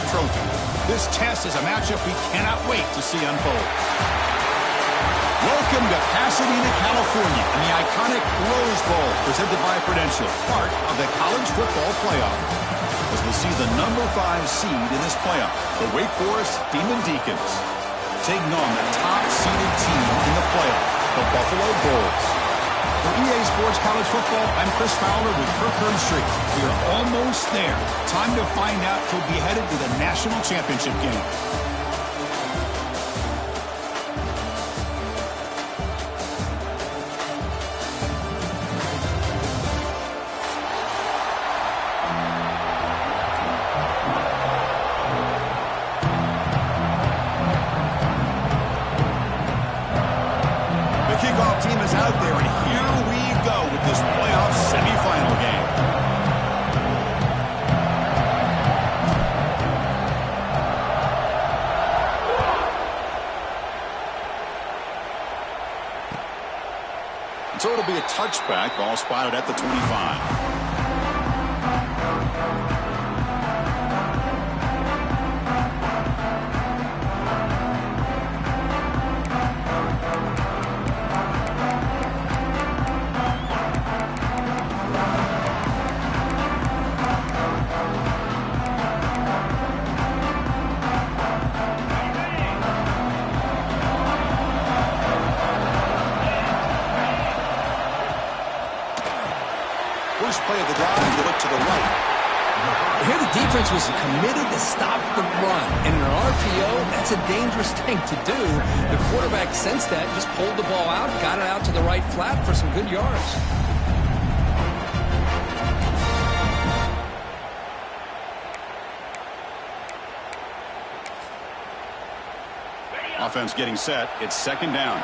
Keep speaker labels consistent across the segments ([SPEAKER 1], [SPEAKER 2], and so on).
[SPEAKER 1] trophy. This test is a matchup we cannot wait to see unfold. Welcome to Pasadena, California, and the iconic Rose Bowl presented by Prudential, part of the college football playoff. As we'll see the number 5 seed in this playoff, the Wake Forest Demon Deacons, taking on the top-seeded team in the playoff, the Buffalo Bulls. For EA Sports College Football, I'm Chris Fowler with Kirk Herbstreit. We are almost there. Time to find out who'll be headed to the national championship game. Kickoff team is out there, and here we go with this playoff semifinal game. So it'll be a touchback, ball spotted at the 25. First play of the drive, you look to the right.
[SPEAKER 2] Here the defense was committed to stop the run. And in an RPO, that's a dangerous thing to do. The quarterback sensed that, just pulled the ball out, got it out to the right flat for some good yards.
[SPEAKER 1] Offense getting set. It's second down.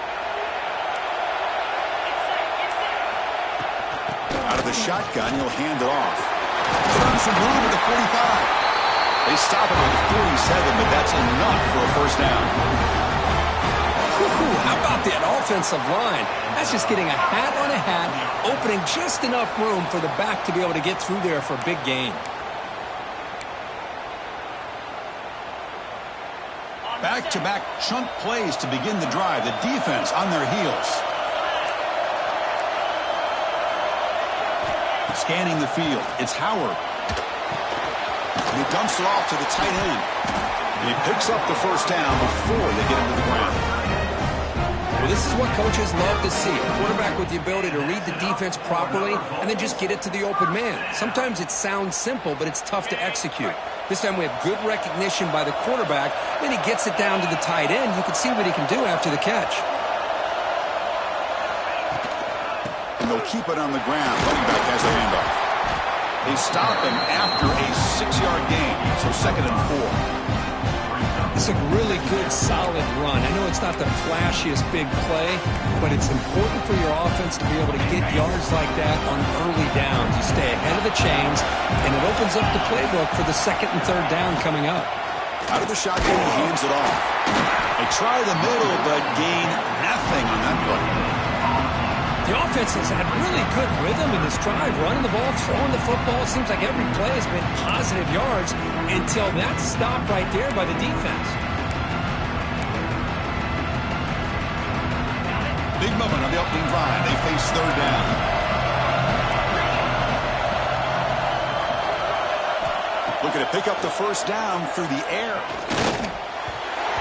[SPEAKER 1] Out of the shotgun, he'll hand it off. Turns some room at the 45. They stop it at the 47, but that's enough for a first down.
[SPEAKER 2] How about that offensive line? That's just getting a hat on a hat, opening just enough room for the back to be able to get through there for a big gain.
[SPEAKER 1] Back-to-back chunk plays to begin the drive. The defense on their heels. Scanning the field. It's Howard. And he dumps it off to the tight end. And he picks up the first down before they get into the ground.
[SPEAKER 2] Well, this is what coaches love to see. A quarterback with the ability to read the defense properly and then just get it to the open man. Sometimes it sounds simple, but it's tough to execute. This time we have good recognition by the quarterback. Then he gets it down to the tight end. You can see what he can do after the catch.
[SPEAKER 1] And they'll keep it on the ground. Running back has the handoff. They stop him after a 6-yard gain. So second and 4.
[SPEAKER 2] It's a really good, solid run. I know it's not the flashiest big play, but it's important for your offense to be able to get yards like that on early downs. You stay ahead of the chains, and it opens up the playbook for the second and third down coming up.
[SPEAKER 1] Out of the shotgun, he hands it off. They try the middle, but gain nothing on that play.
[SPEAKER 2] The offense has had really good rhythm in this drive, running the ball, throwing the football. It seems like every play has been positive yards until that stop right there by the defense.
[SPEAKER 1] Big moment on the opening drive. They face third down. Looking to pick up the first down through the air.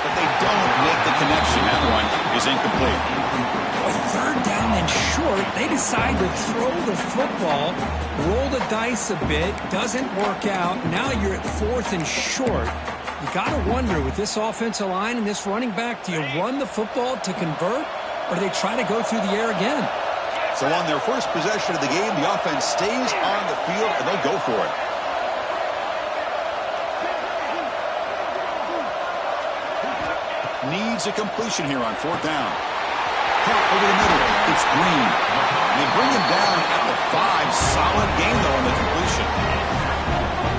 [SPEAKER 1] But they don't make the connection. That one is incomplete.
[SPEAKER 2] With third down and short, they decide to throw the football, roll the dice a bit, doesn't work out. Now you're at fourth and short. You got to wonder, with this offensive line and this running back, do you run the football to convert, or do they try to go through the air again?
[SPEAKER 1] So on their first possession of the game, the offense stays on the field, and they'll go for it. Needs a completion here on fourth down. Caught over the middle. It's Green. They bring him down at the 5. Solid game, though, on the completion.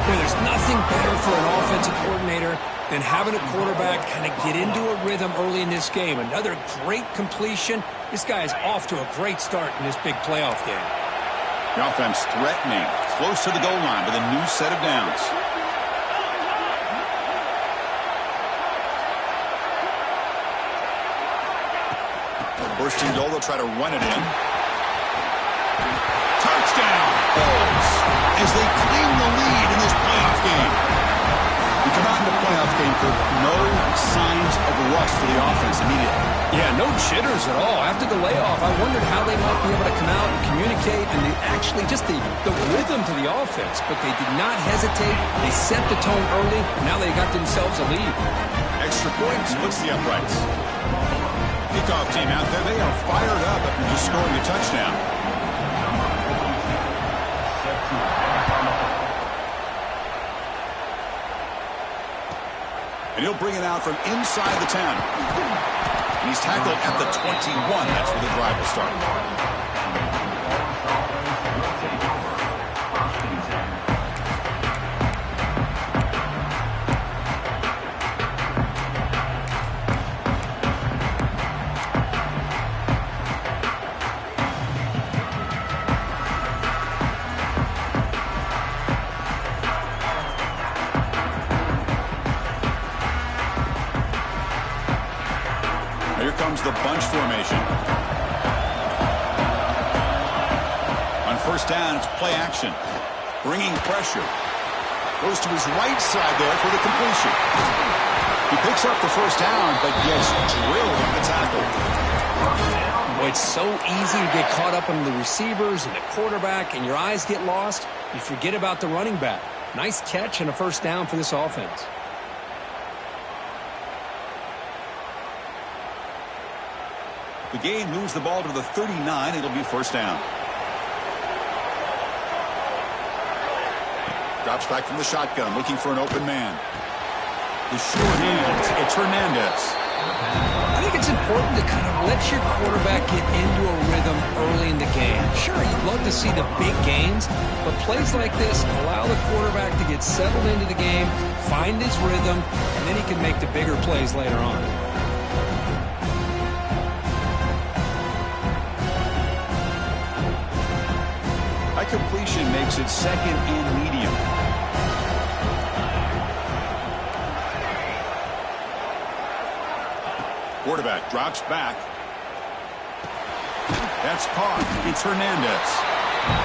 [SPEAKER 2] Well, there's nothing better for an offensive coordinator than having a quarterback kind of get into a rhythm early in this game. Another great completion. This guy is off to a great start in this big playoff game.
[SPEAKER 1] The offense threatening. Close to the goal line with a new set of downs. First and goal, they'll try to run it in. Touchdown, Bulls, as they claim the lead in this playoff game. You come out in the playoff game, Kirk, no signs of rust for the offense immediately.
[SPEAKER 2] Yeah, no jitters at all. After the layoff, I wondered how they might be able to come out and communicate and actually just the rhythm to the offense. But they did not hesitate. They set the tone early. Now they got themselves a lead.
[SPEAKER 1] Extra point splits the uprights. Kickoff team out there. They are fired up after just scoring a touchdown. And he'll bring it out from inside the 10. And he's tackled at the 21. That's where the drive will start. Here comes the bunch formation. On first down, it's play action. Bringing pressure. Goes to his right side there for the completion. He picks up the first down, but gets drilled on the tackle.
[SPEAKER 2] Boy, it's so easy to get caught up on the receivers and the quarterback, and your eyes get lost. You forget about the running back. Nice catch and a first down for this offense.
[SPEAKER 1] The gain moves the ball to the 39. It'll be first down. Drops back from the shotgun, looking for an open man. The short hands. It's Hernandez.
[SPEAKER 2] I think it's important to kind of let your quarterback get into a rhythm early in the game. Sure, you'd love to see the big gains, but plays like this allow the quarterback to get settled into the game, find his rhythm, and then he can make the bigger plays later on.
[SPEAKER 1] High completion makes it second and medium. Quarterback drops back. That's caught. It's Hernandez.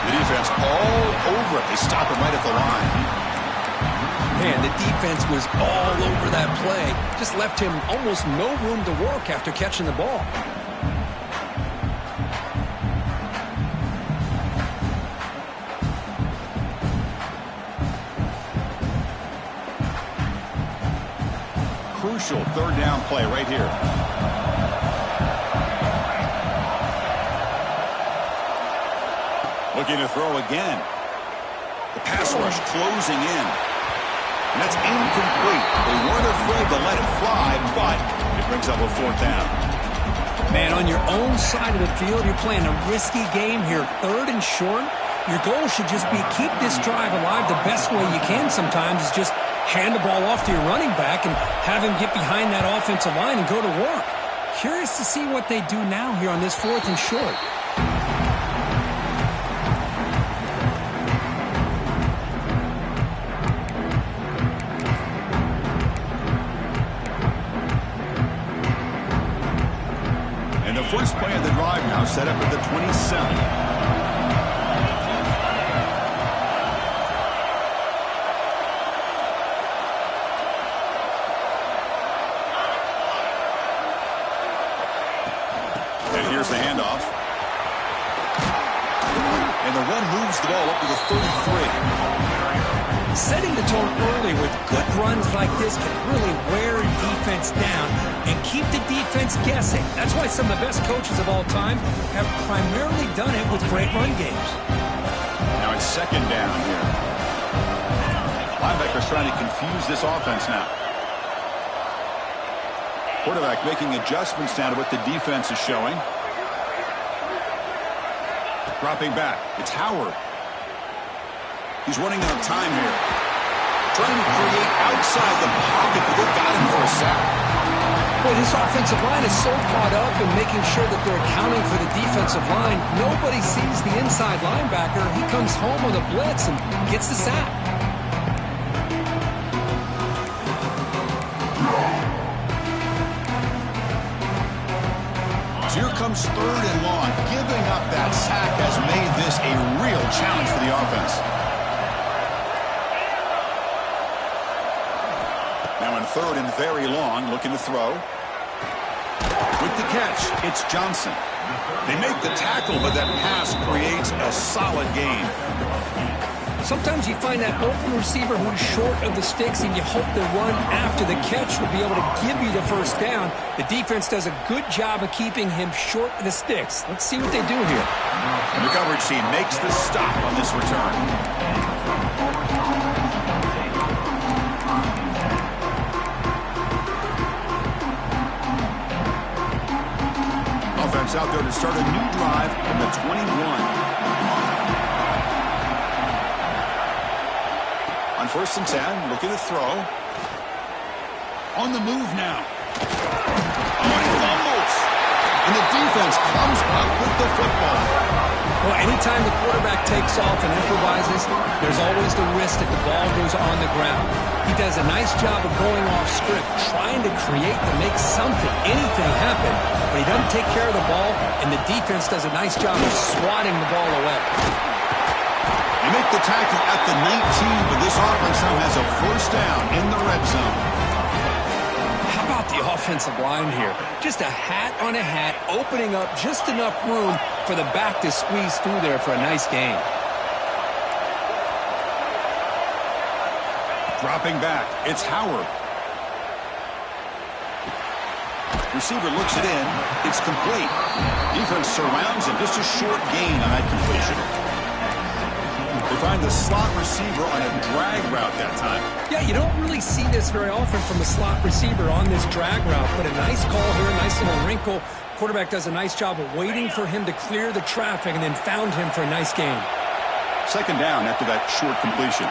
[SPEAKER 1] The defense all over it. They stop it right at the line.
[SPEAKER 2] Man, the defense was all over that play. Just left him almost no room to work after catching the ball.
[SPEAKER 1] Crucial third down play right here. Looking to throw again. The pass rush closing in. And that's incomplete. They weren't afraid to let it fly, but it brings up a fourth down.
[SPEAKER 2] Man, on your own side of the field, you're playing a risky game here. Third and short. Your goal should just be keep this drive alive the best way you can sometimes is just hand the ball off to your running back and have him get behind that offensive line and go to work. Curious to see what they do now here on this fourth and short.
[SPEAKER 1] And the first play of the drive now set up at the 27. Here's the handoff. And the run moves the ball up to the 33.
[SPEAKER 2] Setting the tone early with good runs like this can really wear a defense down and keep the defense guessing. That's why some of the best coaches of all time have primarily done it with great run games.
[SPEAKER 1] Now it's second down here. Linebackers trying to confuse this offense now. Quarterback making adjustments now to what the defense is showing. Dropping back. It's Howard. He's running out of time here. Trying to create outside the pocket, but they've got him for a sack.
[SPEAKER 2] Boy, this offensive line is so caught up in making sure that they're accounting for the defensive line. Nobody sees the inside linebacker. He comes home with a blitz and gets the sack. So here comes
[SPEAKER 1] comes 3rd and long. Giving up that sack has made this a real challenge for the offense. Now in 3rd and very long, looking to throw. With the catch, it's Johnson. They make the tackle, but that pass creates a solid gain.
[SPEAKER 2] Sometimes you find that open receiver who's short of the sticks, and you hope the run after the catch will be able to give you the first down. The defense does a good job of keeping him short of the sticks. Let's see what they do here.
[SPEAKER 1] And the coverage team makes the stop on this return. Offense out there to start a new drive from the 21. On 1st and 10, looking to throw. On the move now. Oh, and he fumbles. And the defense comes up with the football.
[SPEAKER 2] Well, anytime the quarterback takes off and improvises, there's always the risk that the ball goes on the ground. He does a nice job of going off script, trying to create to make something, anything happen. But he doesn't take care of the ball, and the defense does a nice job of swatting the ball away.
[SPEAKER 1] They make the tackle at the 19, but this offense now has a 1st down in the red zone.
[SPEAKER 2] How about the offensive line here? Just a hat on a hat, opening up just enough room for the back to squeeze through there for a nice gain.
[SPEAKER 1] Dropping back, it's Howard. Receiver looks it in. It's complete. Defense surrounds him. Just a short gain on that completion. They find the slot receiver on a drag route that time.
[SPEAKER 2] Yeah, you don't really see this very often from a slot receiver on this drag route, but a nice call here, a nice little wrinkle. Quarterback does a nice job of waiting for him to clear the traffic and then found him for a nice gain.
[SPEAKER 1] 2nd down after that short completion.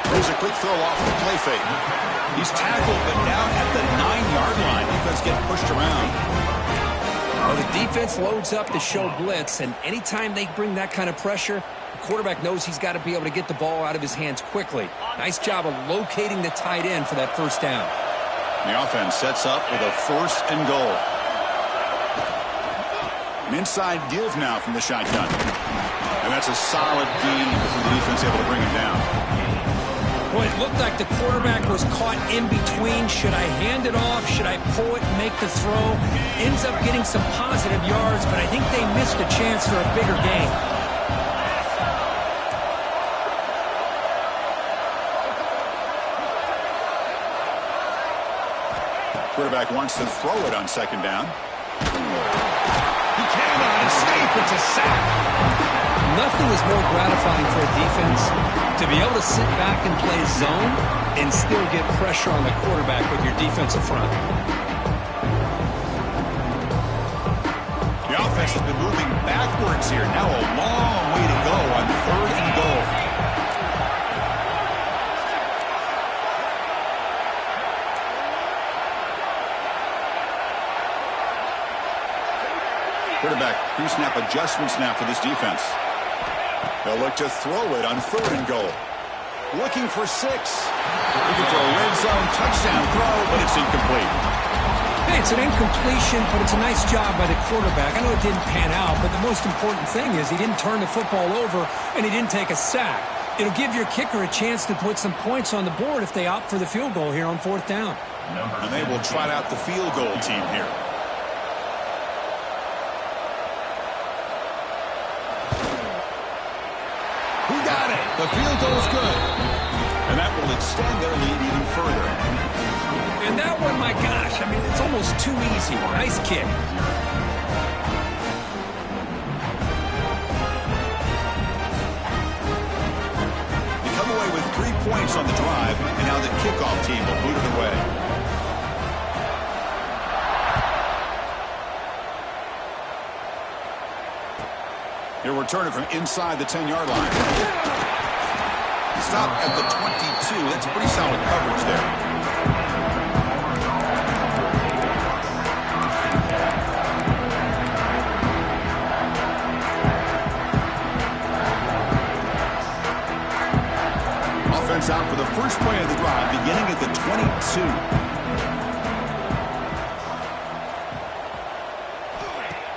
[SPEAKER 1] There's a quick throw off the play fake. He's tackled, but down at the 9-yard line. Defense getting pushed around.
[SPEAKER 2] Well, the defense loads up to show blitz, and anytime they bring that kind of pressure, the quarterback knows he's got to be able to get the ball out of his hands quickly. Nice job of locating the tight end for that 1st down.
[SPEAKER 1] The offense sets up with a 1st and goal. An inside give now from the shotgun. And that's a solid gain before the defense able to bring him down.
[SPEAKER 2] Well, it looked like the quarterback was caught in between. Should I hand it off? Should I pull it and make the throw? Ends up getting some positive yards, but I think they missed a chance for a bigger gain.
[SPEAKER 1] Quarterback wants to throw it on 2nd down. He cannot escape. It's a sack.
[SPEAKER 2] Nothing is more gratifying for a defense to be able to sit back and play zone and still get pressure on the quarterback with your defensive front.
[SPEAKER 1] The offense has been moving backwards here. Now a long way to go on 3rd and goal. Quarterback pre-snap adjustments now for this defense. They'll look to throw it on 3rd and goal. Looking for 6. Looking for a red zone touchdown throw, but it's incomplete.
[SPEAKER 2] Hey, it's an incompletion, but it's a nice job by the quarterback. I know it didn't pan out, but the most important thing is he didn't turn the football over and he didn't take a sack. It'll give your kicker a chance to put some points on the board if they opt for the field goal here on 4th down.
[SPEAKER 1] And they will trot out the field goal team here. Who got it? The field goal is good. And that will extend their lead even further.
[SPEAKER 2] And that one, my gosh, I mean, it's almost too easy. Nice kick.
[SPEAKER 1] They come away with 3 points on the drive, and now the kickoff team will boot it away. He'll return it from inside the 10-yard line. Stop at the 22. That's pretty solid coverage there. First play of the drive beginning at the 22.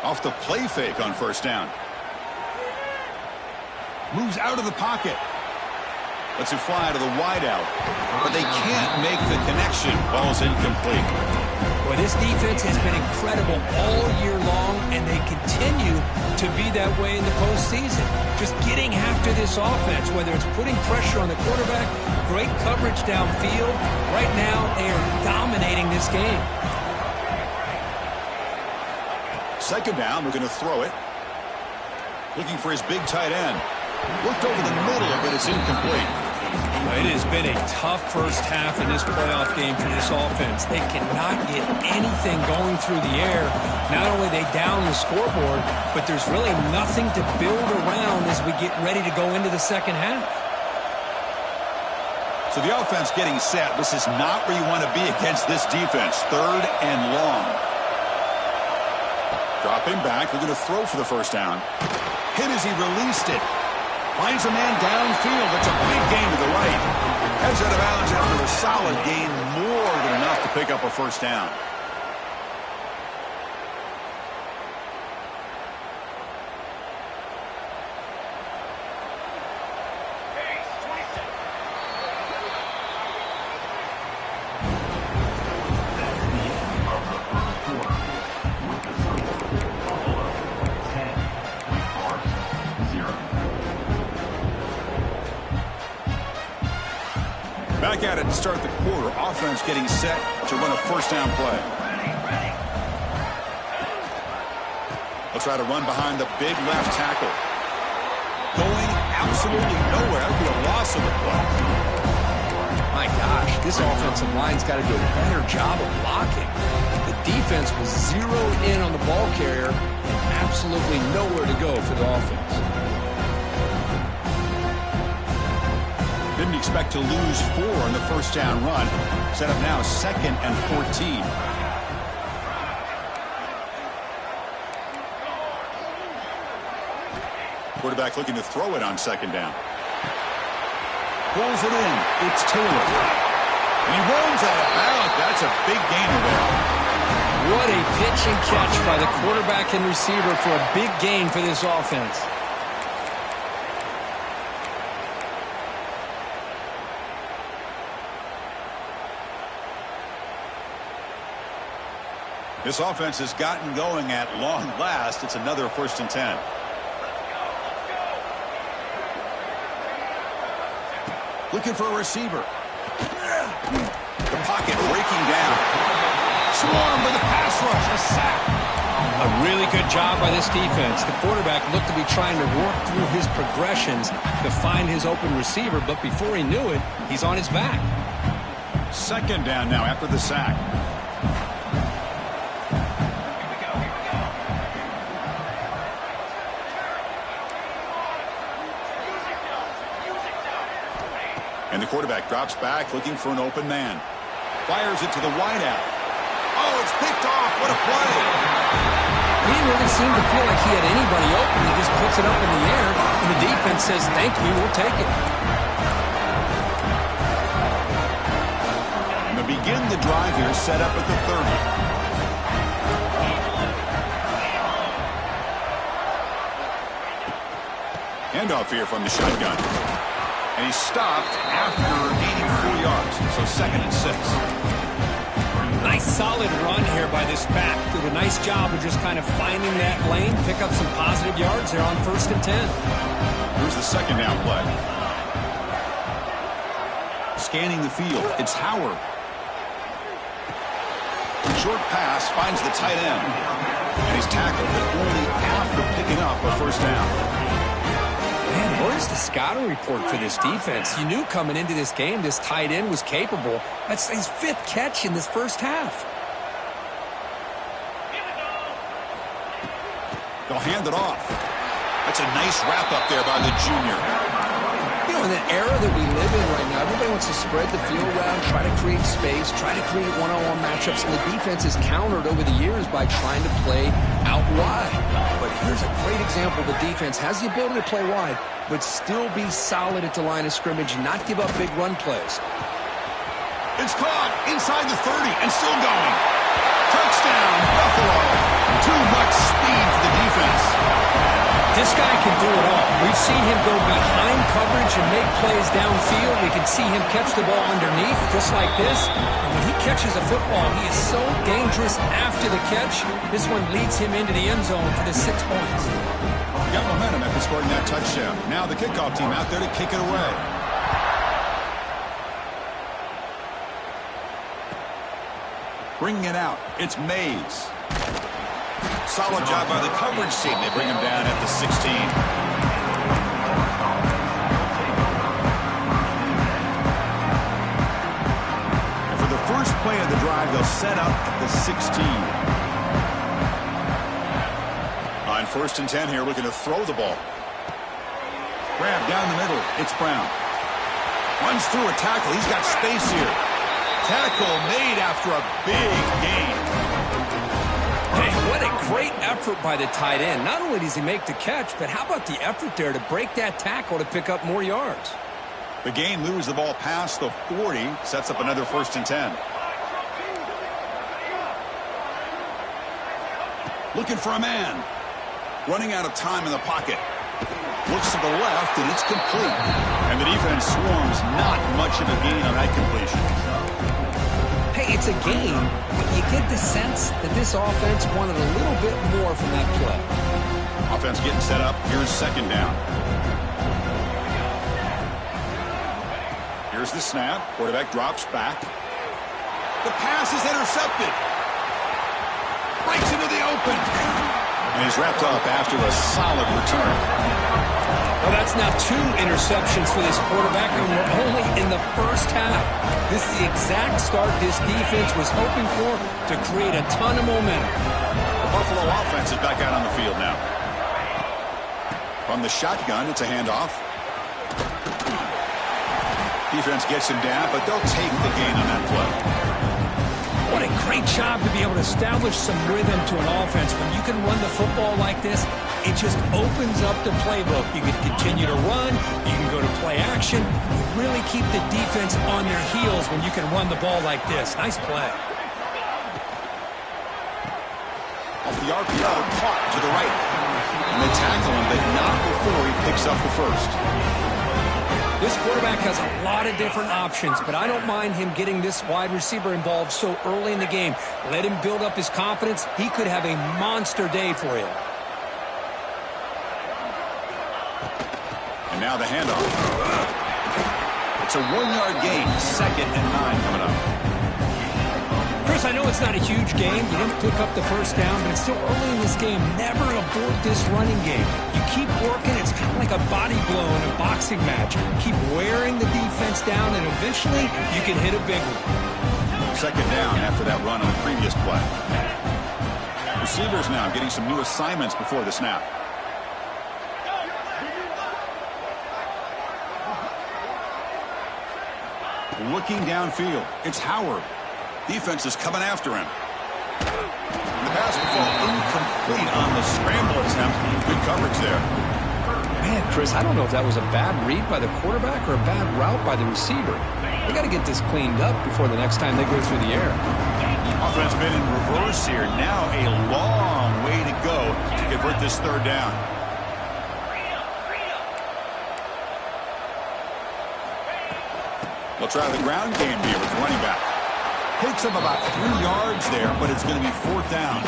[SPEAKER 1] Off the play fake on first down. Moves out of the pocket. Lets it fly to the wideout. But they can't make the connection. Ball's incomplete.
[SPEAKER 2] Well, this defense has been incredible all year long, and they continue to be that way in the postseason. Just getting after this offense, whether it's putting pressure on the quarterback, great coverage downfield. Right now, they are dominating this game.
[SPEAKER 1] Second down, we're going to throw it. Looking for his big tight end. Looked over the middle, but it's incomplete.
[SPEAKER 2] It has been a tough first half in this playoff game for this offense. They cannot get anything going through the air. Not only they down the scoreboard, but there's really nothing to build around as we get ready to go into the second half.
[SPEAKER 1] So the offense getting set. This is not where you want to be against this defense. Third and long. Dropping back. We're going to throw for the first down. Hit as he released it. Finds a man downfield. It's a big gain to the right. Heads out of bounds after a solid gain, more than enough to pick up a first down. Back at it to start the quarter. Offense getting set to run a first down play. They'll try to run behind the big left tackle. Going absolutely nowhere. That would be a loss of the play.
[SPEAKER 2] My gosh, this offensive line's got to do a better job of blocking. The defense was zeroed in on the ball carrier and absolutely nowhere to go for the offense.
[SPEAKER 1] Didn't expect to lose 4 on the first down run. Set up now 2nd and 14. Quarterback looking to throw it on second down. Pulls it in. It's Taylor. And he rolls out of bounds. That's a big gainer there.
[SPEAKER 2] What a pitch and catch by the quarterback and receiver for a big gain for this offense.
[SPEAKER 1] This offense has gotten going at long last. It's another 1st and 10. Looking for a receiver. The pocket breaking down. Swarmed by the pass rush. A sack.
[SPEAKER 2] A really good job by this defense. The quarterback looked to be trying to work through his progressions to find his open receiver, but before he knew it, he's on his back.
[SPEAKER 1] Second down now after the sack. And the quarterback drops back looking for an open man. Fires it to the wideout. Oh, it's picked off. What a play.
[SPEAKER 2] He didn't really seem to feel like he had anybody open. He just puts it up in the air, and the defense says, thank you, we'll take it.
[SPEAKER 1] And to begin the drive here, set up at the 30. Handoff here from the shotgun. And he stopped after gaining 4 yards. So 2nd and 6.
[SPEAKER 2] Nice solid run here by this back. Did a nice job of just kind of finding that lane, pick up some positive yards there on 1st and 10.
[SPEAKER 1] Here's the second down play. Scanning the field. It's Howard. Short pass finds the tight end. And he's tackled, but only after picking up a first down.
[SPEAKER 2] Man, where's the scouting report for this defense? You knew coming into this game this tight end was capable. That's his 5th catch in this first half.
[SPEAKER 1] They'll hand it off. That's a nice wrap-up there by the junior.
[SPEAKER 2] You know, in the era that we live in right now, everybody wants to spread the field around, try to create space, try to create one-on-one matchups, and the defense is countered over the years by trying to play out wide. But here's a great example. The defense has the ability to play wide, but still be solid at the line of scrimmage and not give up big run plays.
[SPEAKER 1] It's caught inside the 30 and still going. Touchdown, Buffalo. Too much speed for the defense.
[SPEAKER 2] This guy can do it all. We've seen him go behind coverage and make plays downfield. We can see him catch the ball underneath, just like this. And when he catches a football, he is so dangerous after the catch. This one leads him into the end zone for the 6 points.
[SPEAKER 1] Got momentum after scoring that touchdown. Now the kickoff team out there to kick it away. Bringing it out, it's Mays. Solid job by the coverage team. They bring him down at the 16. And for the first play of the drive, they'll set up at the 16. On 1st and 10 here, looking to throw the ball. Grab down the middle. It's Brown. Runs through a tackle. He's got space here. Tackle made after a big gain.
[SPEAKER 2] Hey, what a great effort by the tight end. Not only does he make the catch, but how about the effort there to break that tackle to pick up more yards?
[SPEAKER 1] The gain moves the ball past the 40, sets up another 1st and 10. Looking for a man. Running out of time in the pocket. Looks to the left, and it's complete. And the defense swarms not much of a gain on that completion.
[SPEAKER 2] Hey, it's a game, but you get the sense that this offense wanted a little bit more from that play.
[SPEAKER 1] Offense getting set up. Here's 2nd down. Here's the snap. Quarterback drops back. The pass is intercepted. Breaks into the open. And he's wrapped up after a solid return.
[SPEAKER 2] Well, that's now 2 interceptions for this quarterback, and we're only in the first half. This is the exact start this defense was hoping for to create a ton of momentum.
[SPEAKER 1] The Buffalo offense is back out on the field now. From the shotgun, it's a handoff. Defense gets him down, but they'll take the gain on that play.
[SPEAKER 2] What a great job to be able to establish some rhythm to an offense. When you can run the football like this, it just opens up the playbook. You can continue to run. You can go to play action. You really keep the defense on their heels when you can run the ball like this. Nice play.
[SPEAKER 1] Off the RPO, caught to the right. And they tackle him, but not before he picks up the first.
[SPEAKER 2] This quarterback has a lot of different options, but I don't mind him getting this wide receiver involved so early in the game. Let him build up his confidence. He could have a monster day for you.
[SPEAKER 1] And now the handoff. It's a 1-yard gain. 2nd and 9 coming up.
[SPEAKER 2] Chris, I know it's not a huge game. You didn't pick up the first down, but it's still early in this game. Never abort this running game. You keep working. It's kind of like a body blow in a boxing match. Keep wearing the defense down, and eventually you can hit a big one.
[SPEAKER 1] 2nd down after that run on the previous play. Receivers now getting some new assignments before the snap. Looking downfield. It's Howard. Defense is coming after him. The pass will fall incomplete on the scramble attempt. Good coverage there.
[SPEAKER 2] Man, Chris, I don't know if that was a bad read by the quarterback or a bad route by the receiver. They got to get this cleaned up before the next time they go through the air.
[SPEAKER 1] Offense been in reverse here. Now a long way to go to convert this 3rd down. They'll try the ground game here with the running back. Picks up about 3 yards there, but it's going to be 4th down.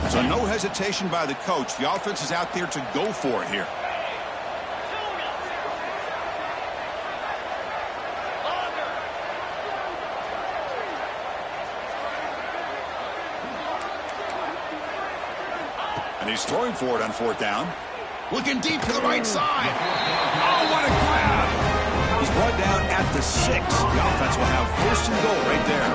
[SPEAKER 1] So no hesitation by the coach. The offense is out there to go for it here. And he's throwing for it on 4th down. Looking deep to the right side. Oh, what a grab. He's brought down at the 6. The offense will have 1st and goal right there.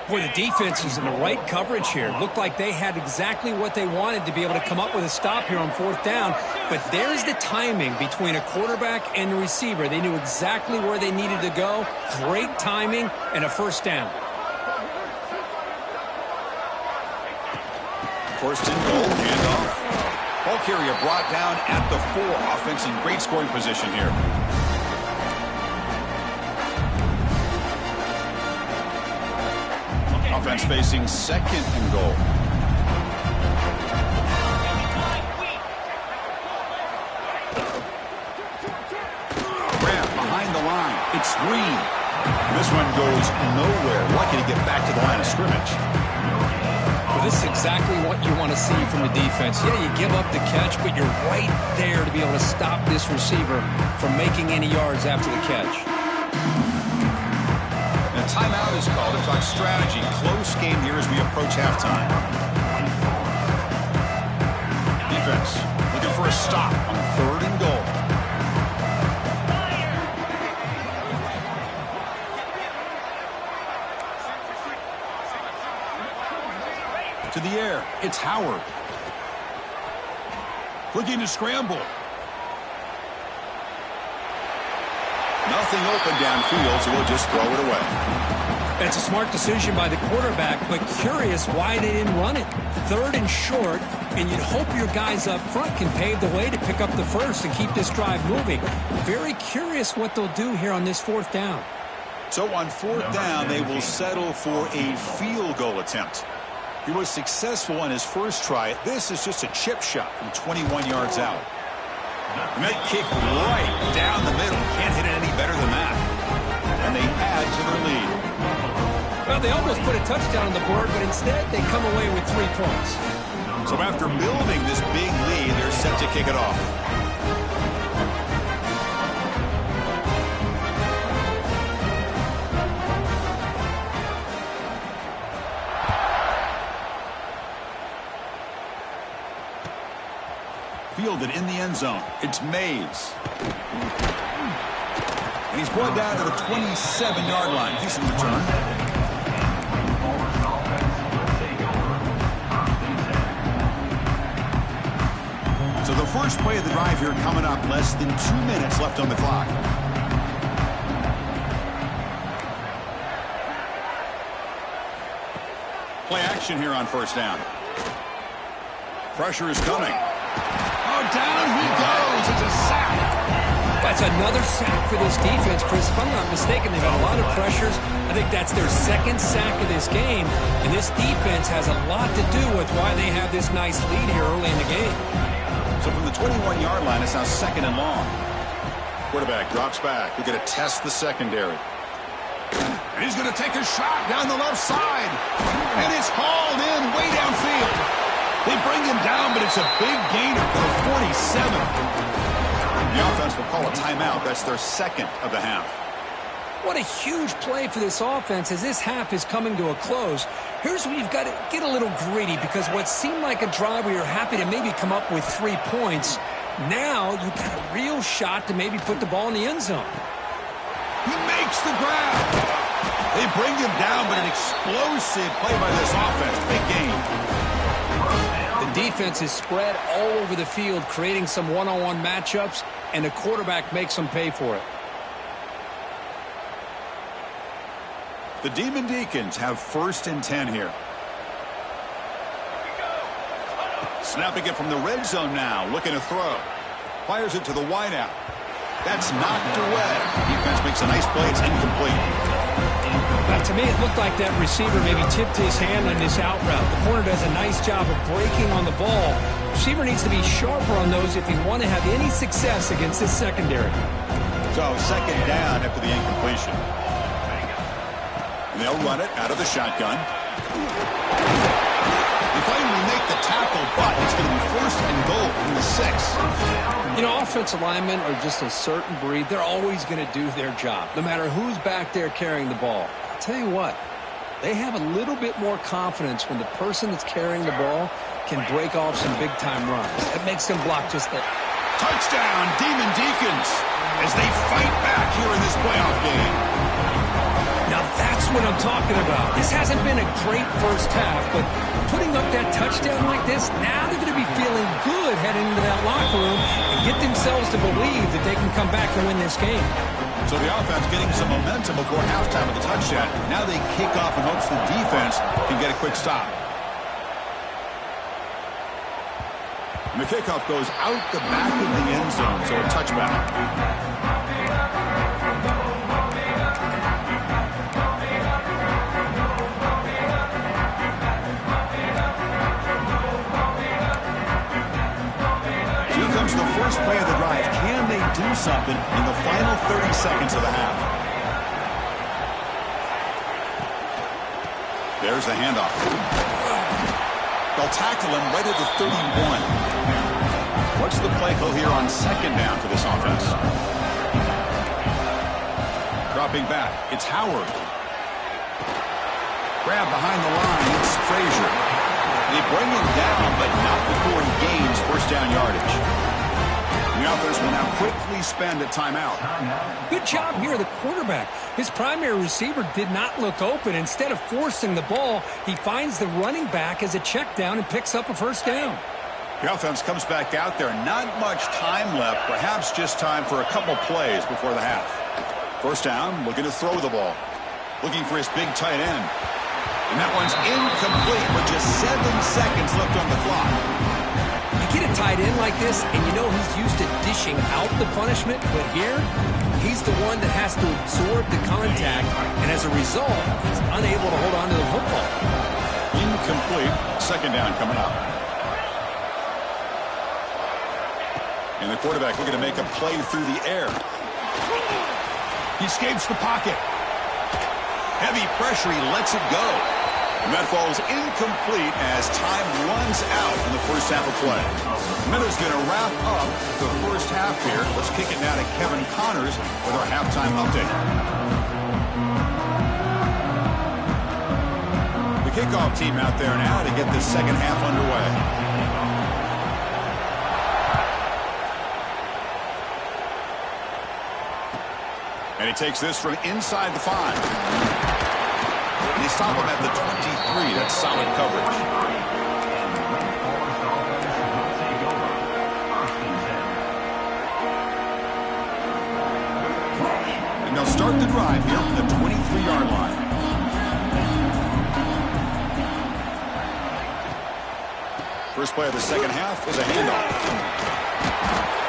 [SPEAKER 2] Boy, the defense is in the right coverage here. Looked like they had exactly what they wanted to be able to come up with a stop here on 4th down. But there's the timing between a quarterback and the receiver. They knew exactly where they needed to go. Great timing and a 1st down.
[SPEAKER 1] First and goal, handoff. Ball carrier brought down at the 4. Offense in great scoring position here. Offense facing second and goal. Grab behind the line. It's Green. This one goes nowhere. Lucky to get back to the line of scrimmage.
[SPEAKER 2] Well, this is exactly what you want to see from the defense. Yeah, you give up the catch, but you're right there to be able to stop this receiver from making any yards after the catch.
[SPEAKER 1] And a timeout is called to talk strategy. Close game here as we approach halftime. Defense looking for a stop on 3rd and goal. To the air, it's Howard. Looking to scramble. Nothing open downfield, so we'll just throw it away.
[SPEAKER 2] That's a smart decision by the quarterback, but curious why they didn't run it. 3rd and short, and you'd hope your guys up front can pave the way to pick up the first and keep this drive moving. Very curious what they'll do here on this 4th down.
[SPEAKER 1] So on 4th down, they will settle for a field goal attempt. He was successful on his first try. This is just a chip shot from 21 yards out. And that kick right down the middle. Can't hit it any better than that. And they add to their lead.
[SPEAKER 2] Well, they almost put a touchdown on the board, but instead they come away with 3 points.
[SPEAKER 1] So after building this big lead, they're set to kick it off. Fielded in the end zone. It's Mays. And he's brought down to the 27-yard line. Decent return. So the first play of the drive here coming up. Less than 2 minutes left on the clock. Play action here on 1st down. Pressure is coming. Oh, down he goes. It's a sack.
[SPEAKER 2] That's another sack for this defense, Chris. If I'm not mistaken, they've got a lot of pressures. I think that's their 2nd sack of this game. And this defense has a lot to do with why they have this nice lead here early in the game.
[SPEAKER 1] So from the 21-yard line, it's now 2nd and long. Quarterback drops back. We're going to test the secondary. And he's going to take a shot down the left side. And it's hauled in way downfield. They bring him down, but it's a big gainer for the 47. The offense will call a timeout. That's their 2nd of the half.
[SPEAKER 2] What a huge play for this offense as this half is coming to a close. Here's where you've got to get a little greedy, because what seemed like a drive where you're happy to maybe come up with 3 points, now you've got a real shot to maybe put the ball in the end zone.
[SPEAKER 1] He makes the grab. They bring him down, but an explosive play by this offense. Big game.
[SPEAKER 2] The defense is spread all over the field, creating some one-on-one matchups, and the quarterback makes them pay for it.
[SPEAKER 1] The Demon Deacons have 1st and 10 here. Snapping it from the red zone now, looking to throw. Fires it to the wideout. That's knocked away. Defense makes a nice play. It's incomplete.
[SPEAKER 2] To me, it looked like that receiver maybe tipped his hand on this out route. The corner does a nice job of breaking on the ball. Receiver needs to be sharper on those if you want to have any success against this secondary.
[SPEAKER 1] So 2nd down after the incompletion. And they'll run it out of the shotgun. They finally make the tackle, but it's going to be 1st and goal from the 6.
[SPEAKER 2] You know, offensive linemen are just a certain breed. They're always going to do their job, no matter who's back there carrying the ball. I'll tell you what, they have a little bit more confidence when the person that's carrying the ball can break off some big-time runs. It makes them block just that.
[SPEAKER 1] Touchdown, Demon Deacons, as they fight back here in this playoff game.
[SPEAKER 2] Now that's what I'm talking about. This hasn't been a great first half, but putting up that touchdown like this, now they're going to be feeling good heading into that locker room and get themselves to believe that they can come back and win this game.
[SPEAKER 1] So the offense getting some momentum before halftime with the touchdown. Now they kick off in hopes the defense can get a quick stop. And the kickoff goes out the back of the end zone, so a touchback. The first play of the drive. Can they do something in the final 30 seconds of the half? There's the handoff. They'll tackle him right at the 31. What's the play call here on second down for this offense? Dropping back. It's Howard. Grab behind the line. It's Frazier. They bring him down, but not before he gains first down yardage. The offense will now quickly spend a timeout.
[SPEAKER 2] Good job here, the quarterback. His primary receiver did not look open. Instead of forcing the ball, he finds the running back as a check down and picks up a first down.
[SPEAKER 1] The offense comes back out there. Not much time left. Perhaps just time for a couple plays before the half. First down, looking to throw the ball. Looking for his big tight end. And that one's incomplete with just 7 seconds left on the clock.
[SPEAKER 2] Get a tight end like this, and you know he's used to dishing out the punishment, but here, he's the one that has to absorb the contact, and as a result, he's unable to hold on to the football.
[SPEAKER 1] Incomplete. Second down coming up. And the quarterback looking to make a play through the air. He escapes the pocket. Heavy pressure, he lets it go. And that falls incomplete as time runs out in the first half of play. Miller's going to wrap up the first half here. Let's kick it now to Kevin Connors with our halftime update. The kickoff team out there now to get this second half underway. And he takes this from inside the 5. They stop him at the 23. That's solid coverage. And they'll start the drive here from the 23-yard line. First play of the second half is a handoff.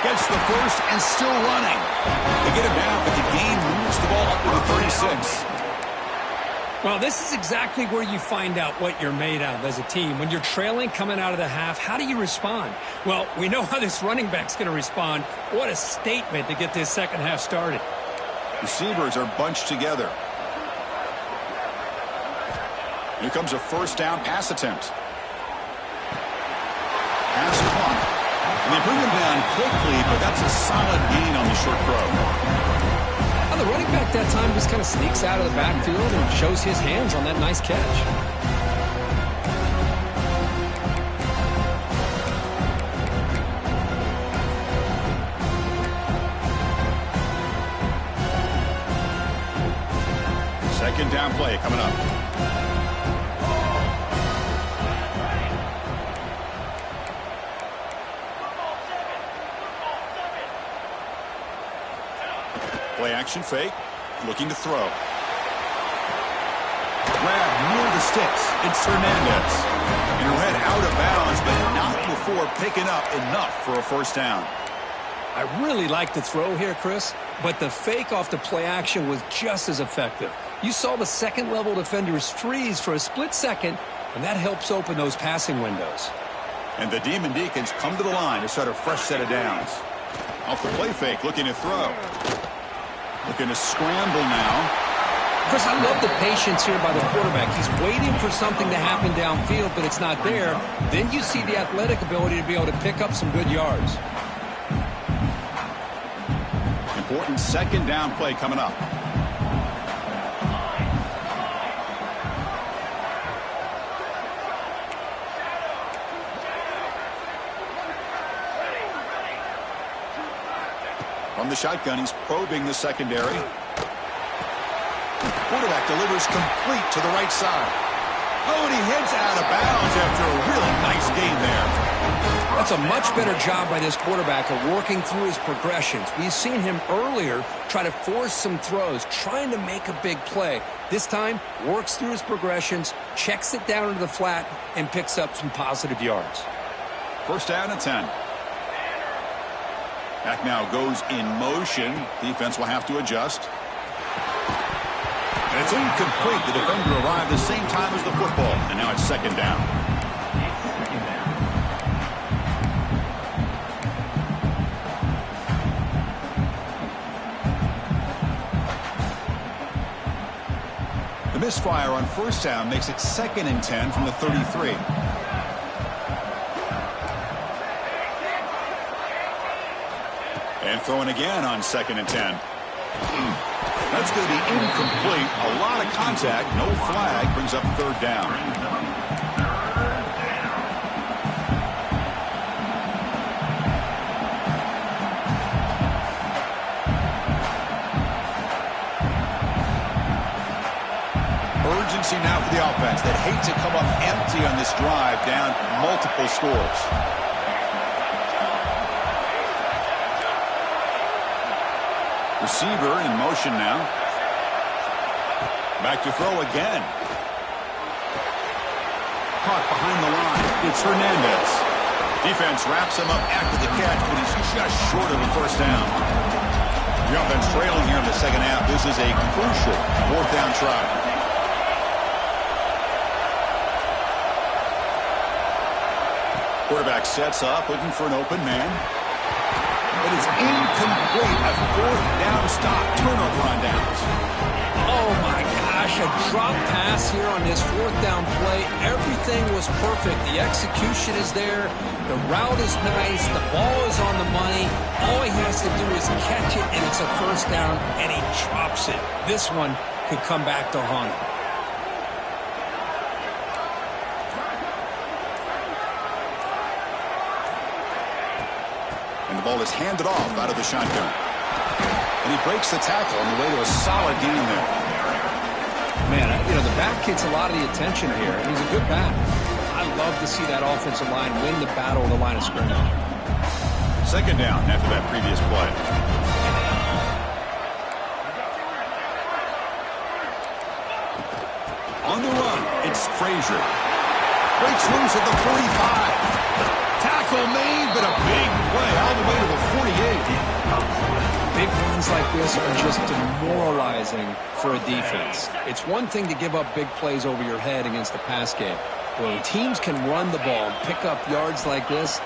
[SPEAKER 1] Gets the first and still running. They get him down, but the gain moves the ball up to the 36.
[SPEAKER 2] Well, this is exactly where you find out what you're made of as a team. When you're trailing coming out of the half, how do you respond? Well, we know how this running back's going to respond. What a statement to get this second half started.
[SPEAKER 1] Receivers are bunched together. Here comes a first down pass attempt. Pass clock. And they bring him down quickly, but that's a solid gain on the short throw.
[SPEAKER 2] The running back that time just kind of sneaks out of the backfield and shows his hands on that nice catch.
[SPEAKER 1] Second down play coming up. Play action fake, looking to throw. Grab near the sticks. It's Hernandez. And read out of bounds, but not before picking up enough for a first down.
[SPEAKER 2] I really like the throw here, Chris, but the fake off the play action was just as effective. You saw the second-level defenders freeze for a split second, and that helps open those passing windows.
[SPEAKER 1] And the Demon Deacons come to the line to start a fresh set of downs. Off the play fake, looking to throw. Looking to scramble now.
[SPEAKER 2] Chris, I love the patience here by the quarterback. He's waiting for something to happen downfield, but it's not there. Then you see the athletic ability to be able to pick up some good yards.
[SPEAKER 1] Important second down play coming up. From the shotgun, he's probing the secondary. Quarterback delivers complete to the right side. Oh, and he heads out of bounds after a really nice gain there.
[SPEAKER 2] That's a much better job by this quarterback of working through his progressions. We've seen him earlier try to force some throws, trying to make a big play. This time, works through his progressions, checks it down into the flat, and picks up some positive yards.
[SPEAKER 1] First down and 10. Back now goes in motion. Defense will have to adjust. And it's incomplete. The defender arrived the same time as the football. And now it's second down. The misfire on first down makes it 2nd and 10 from the 33. And throwing again on 2nd and 10. That's going to be incomplete. A lot of contact. No flag. Brings up 3rd down. Urgency now for the offense that hate to come up empty on this drive, down multiple scores. Receiver in motion now. Back to throw again. Caught behind the line. It's Hernandez. Defense wraps him up after the catch, but he's just short of a first down. The offense trailing here in the second half. This is a crucial 4th down try. Quarterback sets up, looking for an open man. But it's incomplete. A 4th down stop. Turnover on downs.
[SPEAKER 2] Oh, my gosh. A drop pass here on this 4th down play. Everything was perfect. The execution is there. The route is nice. The ball is on the money. All he has to do is catch it, and it's a 1st down, and he drops it. This one could come back to haunt him.
[SPEAKER 1] And the ball is handed off out of the shotgun. And he breaks the tackle on the way to a solid gain there.
[SPEAKER 2] Man, you know, the back gets a lot of the attention here, and he's a good back. I love to see that offensive line win the battle of the line of scrimmage.
[SPEAKER 1] 2nd down after that previous play. On the run, it's Frazier. Breaks loose at the 45. Tackle made, but a big play all the way to the 48.
[SPEAKER 2] Big runs like this are just demoralizing for a defense. It's one thing to give up big plays over your head against the pass game. When teams can run the ball and pick up yards like this,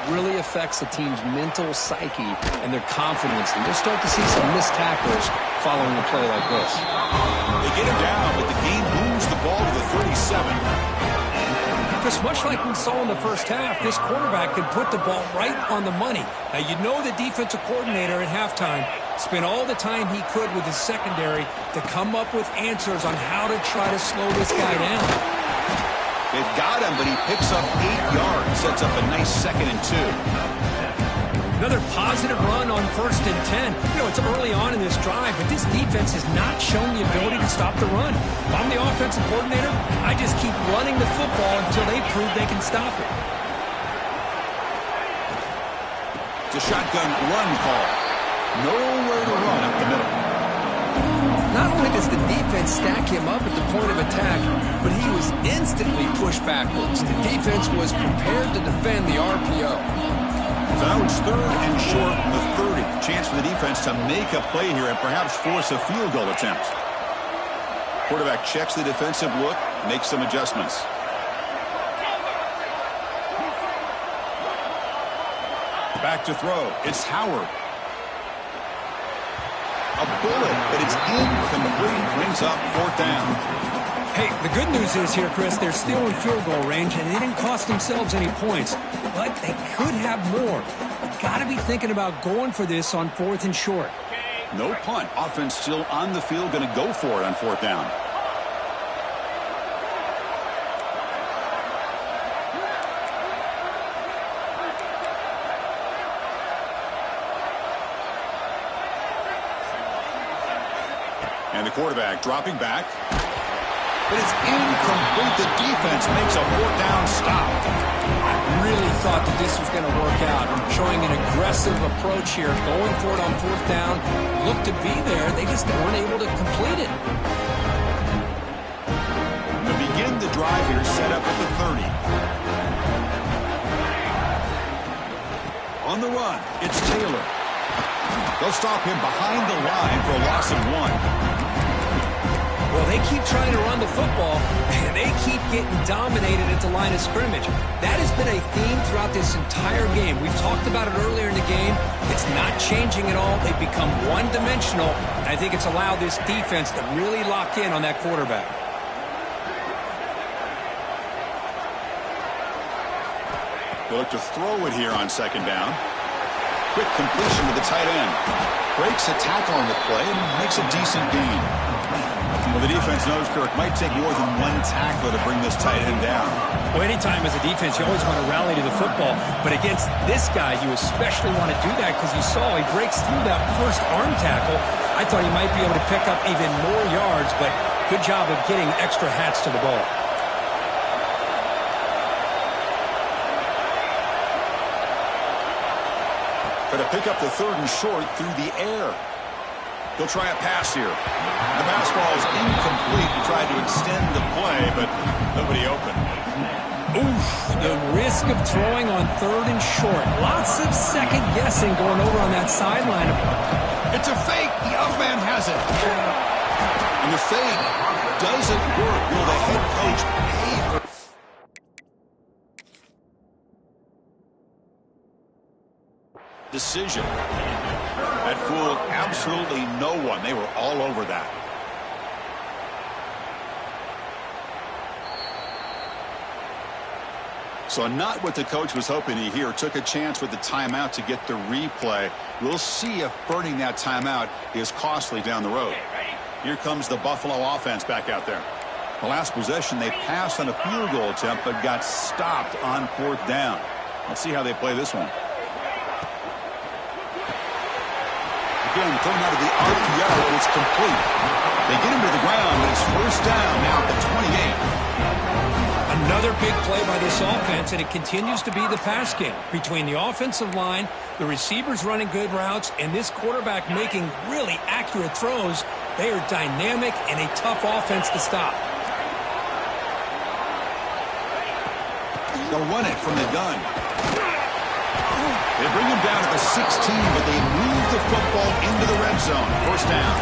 [SPEAKER 2] really affects the team's mental psyche and their confidence. And you'll start to see some missed tackles following a play like this.
[SPEAKER 1] They get him down, but the game moves the ball to the 37.
[SPEAKER 2] Just much like we saw in the first half, this quarterback could put the ball right on the money. Now, you know the defensive coordinator at halftime spent all the time he could with his secondary to come up with answers on how to try to slow this guy down.
[SPEAKER 1] They've got him, but he picks up 8 yards, sets up a nice 2nd and 2.
[SPEAKER 2] Another positive run on 1st and 10. You know, it's early on in this drive, but this defense has not shown the ability to stop the run. If I'm the offensive coordinator, I just keep running the football until they prove they can stop it.
[SPEAKER 1] It's a shotgun run call. Nowhere to run up the middle.
[SPEAKER 2] Not only does the defense stack him up at the point of attack, but he was instantly pushed backwards. The defense was prepared to defend the RPO.
[SPEAKER 1] So now it's 3rd and short from the 30. Chance for the defense to make a play here and perhaps force a field goal attempt. Quarterback checks the defensive look, makes some adjustments. Back to throw. It's Howard. A bullet, but it's incomplete. Brings up 4th down.
[SPEAKER 2] Hey, the good news is here, Chris, they're still in field goal range, and they didn't cost themselves any points. But they could have more. You've got to be thinking about going for this on 4th and short.
[SPEAKER 1] No punt. Offense still on the field, going to go for it on 4th down. And the quarterback dropping back. But it's incomplete. The defense makes a 4th down stop.
[SPEAKER 2] I really thought that this was going to work out. Showing an aggressive approach here, going for it on 4th down. Looked to be there. They just weren't able to complete it.
[SPEAKER 1] To begin the drive here, set up at the 30. On the run, it's Taylor. They'll stop him behind the line for a loss of 1.
[SPEAKER 2] Well, they keep trying to run the football, and they keep getting dominated at the line of scrimmage. That has been a theme throughout this entire game. We've talked about it earlier in the game. It's not changing at all. They've become one-dimensional, and I think it's allowed this defense to really lock in on that quarterback.
[SPEAKER 1] They look to throw it here on second down. Quick completion to the tight end. Breaks a tackle on the play and makes a decent gain. Well, the defense knows, Kirk, might take more than one tackler to bring this tight end down.
[SPEAKER 2] Well, anytime as a defense, you always want to rally to the football. But against this guy, you especially want to do that because you saw he breaks through that first arm tackle. I thought he might be able to pick up even more yards, but good job of getting extra hats to the ball.
[SPEAKER 1] Going to pick up the 3rd and short through the air. He'll try a pass here. The pass ball is incomplete. He tried to extend the play, but nobody open.
[SPEAKER 2] Oof, the risk of throwing on 3rd and short. Lots of second guessing going over on that sideline.
[SPEAKER 1] It's a fake. The other man has it. And the fake doesn't work. Will the head coach pay for decision? That fooled absolutely no one. They were all over that. So not what the coach was hoping to hear. Took a chance with the timeout to get the replay. We'll see if burning that timeout is costly down the road. Here comes the Buffalo offense back out there. The last possession, they passed on a field goal attempt, but got stopped on 4th down. Let's see how they play this one. Again, thrown out of the RPO, and it's complete. They get him to the ground, and it's 1st down now at the 28.
[SPEAKER 2] Another big play by this offense, and it continues to be the pass game. Between the offensive line, the receivers running good routes, and this quarterback making really accurate throws, they are dynamic and a tough offense to stop.
[SPEAKER 1] They'll run it from the gun. They bring him down at the 16, but they move the football into the red zone. 1st down.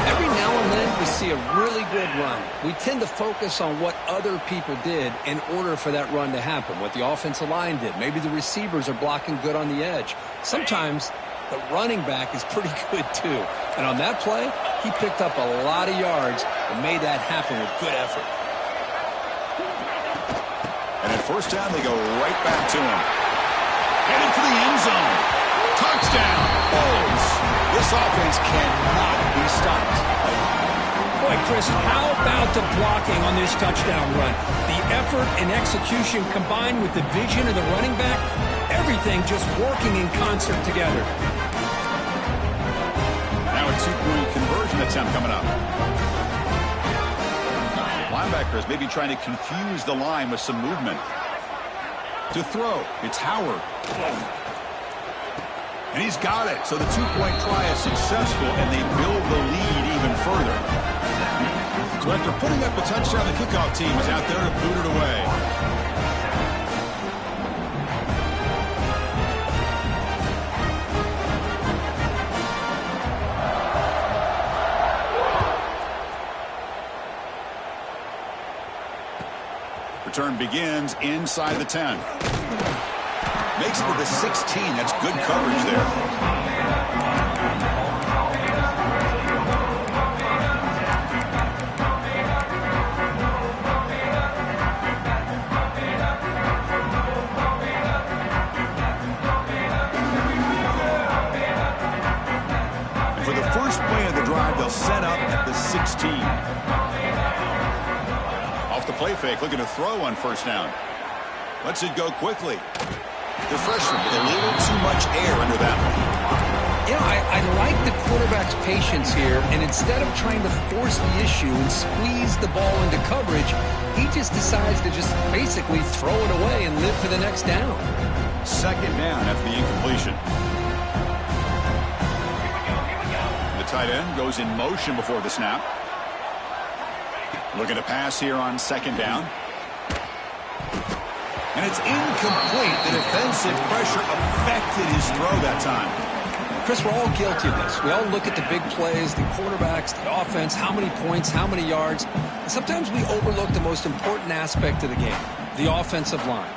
[SPEAKER 2] Every now and then we see a really good run. We tend to focus on what other people did in order for that run to happen, what the offensive line did. Maybe the receivers are blocking good on the edge. Sometimes the running back is pretty good too. And on that play, he picked up a lot of yards and made that happen with good effort.
[SPEAKER 1] And at 1st down, they go right back to him. Headed for the end zone. Touchdown. Bulls. This offense cannot be stopped.
[SPEAKER 2] Boy, Chris, how about the blocking on this touchdown run? The effort and execution combined with the vision of the running back, everything just working in concert together.
[SPEAKER 1] Now a 2-point conversion attempt coming up. Linebackers maybe trying to confuse the line with some movement. To throw, it's Howard. And he's got it. So the 2-point try is successful, and they build the lead even further. So after putting up a touchdown, the kickoff team is out there to boot it away. Return begins inside the 10. Makes it to the 16. That's good coverage there. And for the first play of the drive, they'll set up at the 16. Off the play fake, looking to throw on 1st down. Lets it go quickly. The freshman with a little too much air under that one.
[SPEAKER 2] You know, I like the quarterback's patience here, and instead of trying to force the issue and squeeze the ball into coverage, he just decides to just basically throw it away and live for the next down.
[SPEAKER 1] 2nd down after the incompletion. The tight end goes in motion before the snap. Looking to pass here on 2nd down. And it's incomplete. The defensive pressure affected his throw that time.
[SPEAKER 2] Chris, we're all guilty of this. We all look at the big plays, the quarterbacks, the offense, how many points, how many yards. And sometimes we overlook the most important aspect of the game, the offensive line.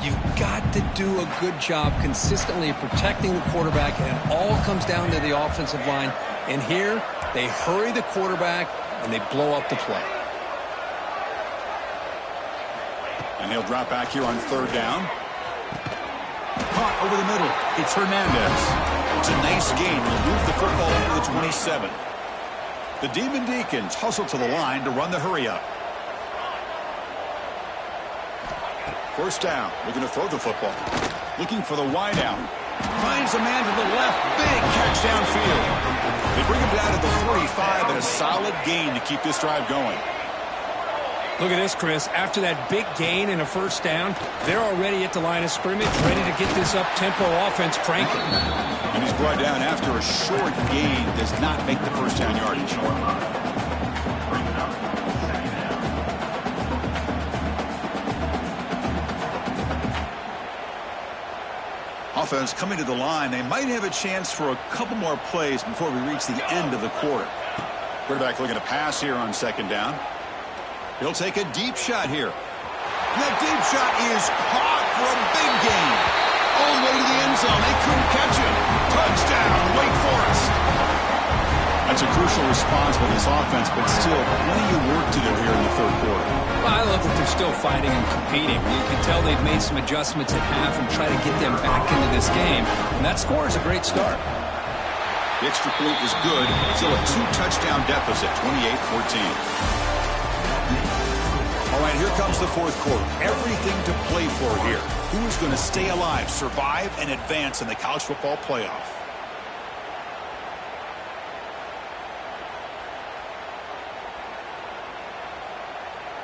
[SPEAKER 2] You've got to do a good job consistently protecting the quarterback, and it all comes down to the offensive line. And here, they hurry the quarterback, and they blow up the play.
[SPEAKER 1] And he'll drop back here on third down. Caught over the middle. It's Hernandez. It's a nice gain. Will move the football into the 27. The Demon Deacons hustle to the line to run the hurry up. First down. We're going to throw the football. Looking for the wide out. Finds a man to the left. Big catch downfield. They bring him down to the 45, and a solid gain to keep this drive going.
[SPEAKER 2] Look at this, Chris. After that big gain and a first down, they're already at the line of scrimmage, ready to get this up-tempo offense cranking.
[SPEAKER 1] And he's brought down after a short gain. Does not make the first down yardage. Offense coming to the line. They might have a chance for a couple more plays before we reach the end of the quarter. Quarterback looking to pass here on second down. He'll take a deep shot here. That deep shot is caught for a big gain. All the way to the end zone. They couldn't catch him. Touchdown, Wake Forest. That's a crucial response by this offense, but still plenty of work to do here in the third quarter.
[SPEAKER 2] Well, I love that they're still fighting and competing. You can tell they've made some adjustments at half and try to get them back into this game. And that score is a great start.
[SPEAKER 1] The extra point is good. Still a 2-touchdown deficit, 28-14. All right, here comes the fourth quarter. Everything to play for here. Who is going to stay alive, survive, and advance in the college football playoff?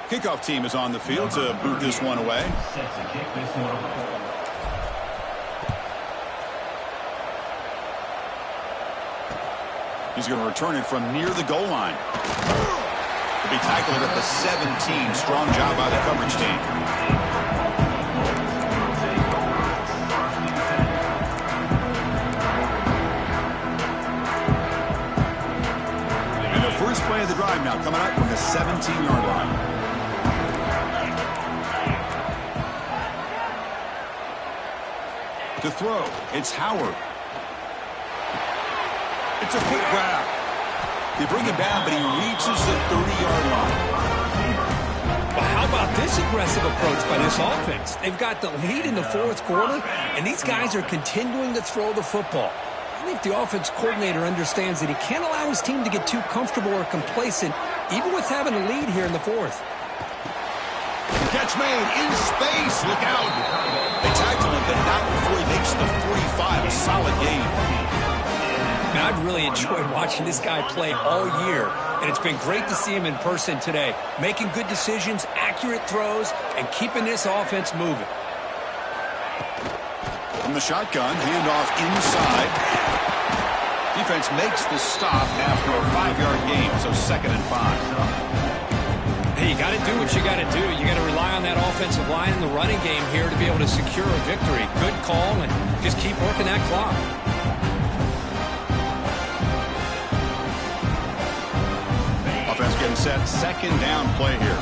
[SPEAKER 1] Kickoff team is on the field to boot this one away. He's going to return it from near the goal line. Be tackled at the 17. Strong job by the coverage team. And the first play of the drive now coming up from the 17-yard line. To throw, it's Howard. It's a quick grab. They bring him down, but he reaches the 30-yard line.
[SPEAKER 2] Well, how about this aggressive approach by this offense? They've got the lead in the fourth quarter, and these guys are continuing to throw the football. I think the offense coordinator understands that he can't allow his team to get too comfortable or complacent, even with having a lead here in the fourth.
[SPEAKER 1] Catch made in space. Look out. They tackle him, but not before he makes the 45. A solid game.
[SPEAKER 2] I've really enjoyed watching this guy play all year, and it's been great to see him in person today, making good decisions, accurate throws, and keeping this offense moving.
[SPEAKER 1] From the shotgun, handoff inside. Defense makes the stop after a 5-yard gain, so 2nd and 5.
[SPEAKER 2] Hey, you got to do what you got to do. You got to rely on that offensive line in the running game here to be able to secure a victory. Good call, and just keep working that clock.
[SPEAKER 1] Offense getting set. Second down play here.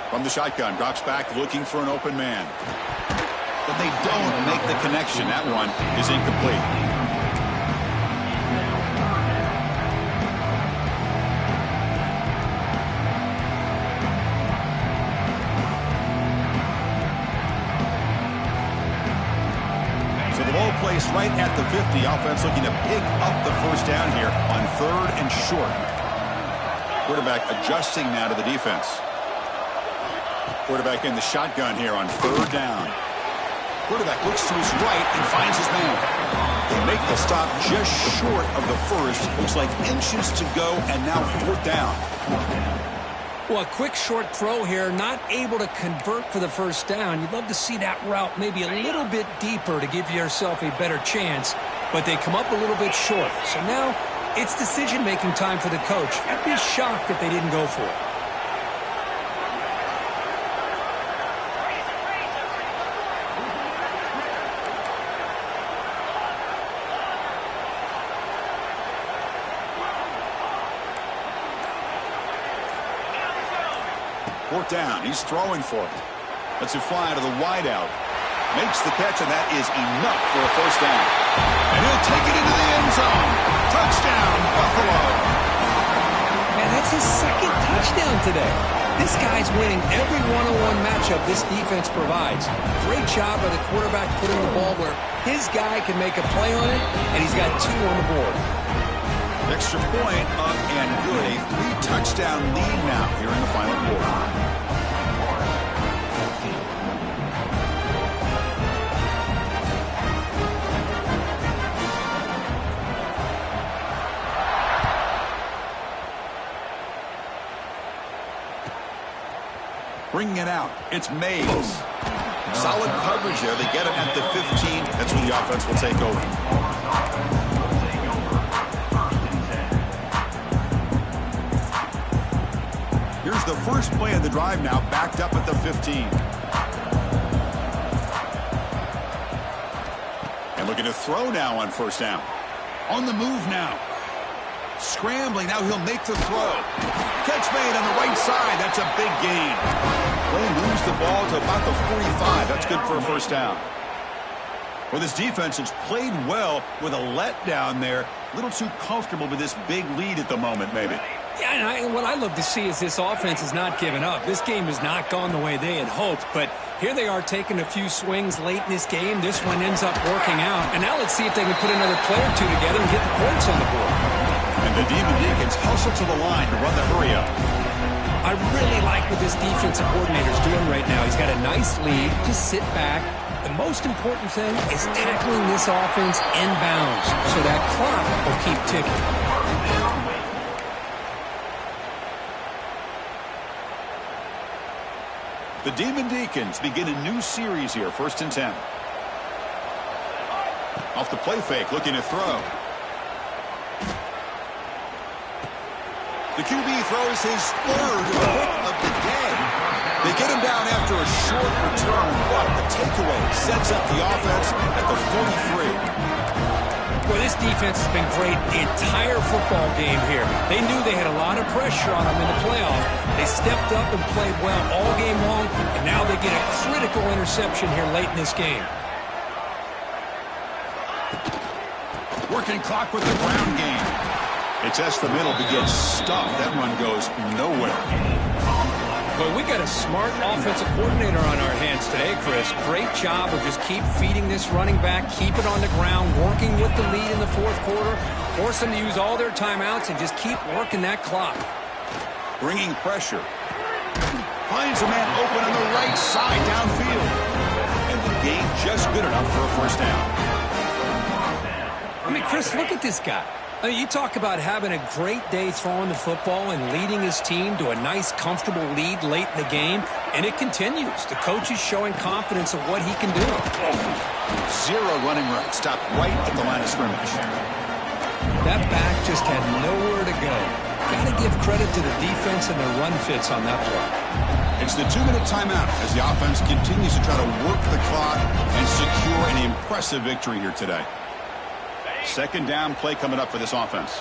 [SPEAKER 1] From the shotgun, drops back looking for an open man. But they don't make the connection. That one is incomplete. Placed right at the 50. Offense looking to pick up the first down here on 3rd and short. Quarterback adjusting now to the defense. Quarterback in the shotgun here on 3rd down. Quarterback looks to his right and finds his man. They make the stop just short of the first. Looks like inches to go, and now 4th down.
[SPEAKER 2] Well, a quick short throw here, not able to convert for the first down. You'd love to see that route maybe a little bit deeper to give yourself a better chance, but they come up a little bit short. So now It's decision-making time for the coach. I'd be shocked if they didn't go for it.
[SPEAKER 1] Fourth down. He's throwing for it. Lets it fly to the wideout. Makes the catch, and that is enough for a first down. And he'll take it into the end zone. Touchdown, Buffalo.
[SPEAKER 2] Man, that's his second touchdown today. This guy's winning every one-on-one matchup this defense provides. Great job by the quarterback putting the ball where his guy can make a play on it, and he's got 2 on the board.
[SPEAKER 1] Extra point up and good. A 3-touchdown lead now here in the final quarter. Bringing it out. It's Mays. Solid coverage there. They get him at the 15. That's when the offense will take over. Here's the first play of the drive now, backed up at the 15. And looking to throw now on first down. On the move now. Scrambling, now he'll make the throw. Catch made on the right side. That's a big gain. They moves the ball to about the 45. That's good for a first down. Well, this defense has played well with a letdown there. A little too comfortable with this big lead at the moment, maybe.
[SPEAKER 2] Yeah, and what I love to see is this offense is not giving up. This game has not gone the way they had hoped, but here they are taking a few swings late in this game. This one ends up working out, and now let's see if they can put another play or two together and get the points on the board.
[SPEAKER 1] And the Demon Deacons hustle to the line to run the hurry up.
[SPEAKER 2] I really like what this defensive coordinator is doing right now. He's got a nice lead. Just sit back. The most important thing is tackling this offense inbounds so that clock will keep ticking.
[SPEAKER 1] The Demon Deacons begin a new series here, 1st and 10. Off the play fake, looking to throw. The QB throws his 3rd hit of the day. They get him down after a short return, but the takeaway sets up the offense at the 43.
[SPEAKER 2] Well, this defense has been great the entire football game here. They knew they had a lot of pressure on them in the playoff. They stepped up and played well all game long, and now they get a critical interception here late in this game.
[SPEAKER 1] Working clock with the ground game. It's S the middle, but gets stuffed. That run goes nowhere.
[SPEAKER 2] But we got a smart offensive coordinator on our hands today, Chris. Great job of just keep feeding this running back, keep it on the ground, working with the lead in the 4th quarter, force them to use all their timeouts, and just keep working that clock.
[SPEAKER 1] Bringing pressure. Finds a man open on the right side downfield. And the gain just good enough for a first down.
[SPEAKER 2] I mean, Chris, look at this guy. I mean, you talk about having a great day throwing the football and leading his team to a nice, comfortable lead late in the game, and it continues. The coach is showing confidence of what he can do.
[SPEAKER 1] 0 running right, stopped right at the line of scrimmage.
[SPEAKER 2] That back just had nowhere to go. Got to give credit to the defense and the run fits on that play.
[SPEAKER 1] It's the 2-minute timeout as the offense continues to try to work the clock and secure an impressive victory here today. 2nd down play coming up for this offense.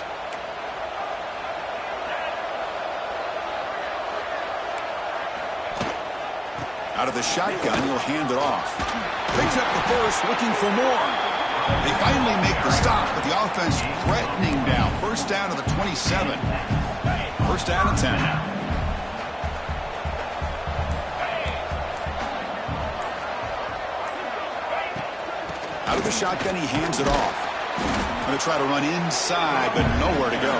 [SPEAKER 1] Out of the shotgun, he'll hand it off. Picks up the first, looking for more. They finally make the stop, but the offense threatening down. 1st down to the 27. 1st down and 10. Out of the shotgun, he hands it off. Going to try to run inside, but nowhere to go.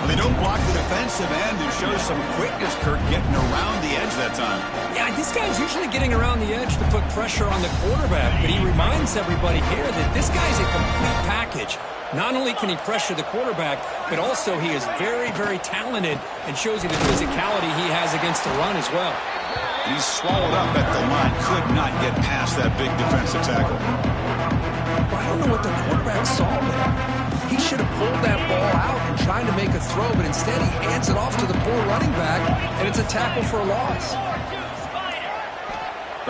[SPEAKER 1] They don't block the defensive end, who shows some quickness, Kirk, getting around the edge that time.
[SPEAKER 2] Yeah, this guy's usually getting around the edge to put pressure on the quarterback, but he reminds everybody here that this guy's a complete package. Not only can he pressure the quarterback, but also he is very, very talented and shows you the physicality he has against the run as well.
[SPEAKER 1] He's swallowed up at the line, could not get past that big defensive tackle.
[SPEAKER 2] I don't know what the quarterback saw there. He should have pulled that ball out and trying to make a throw, but instead he hands it off to the poor running back, and it's a tackle for a loss.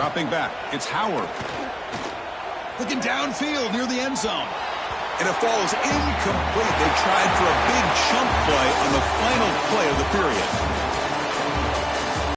[SPEAKER 1] Dropping back, it's Howard. Looking downfield near the end zone. And it falls incomplete. They tried for a big chunk play on the final play of the period.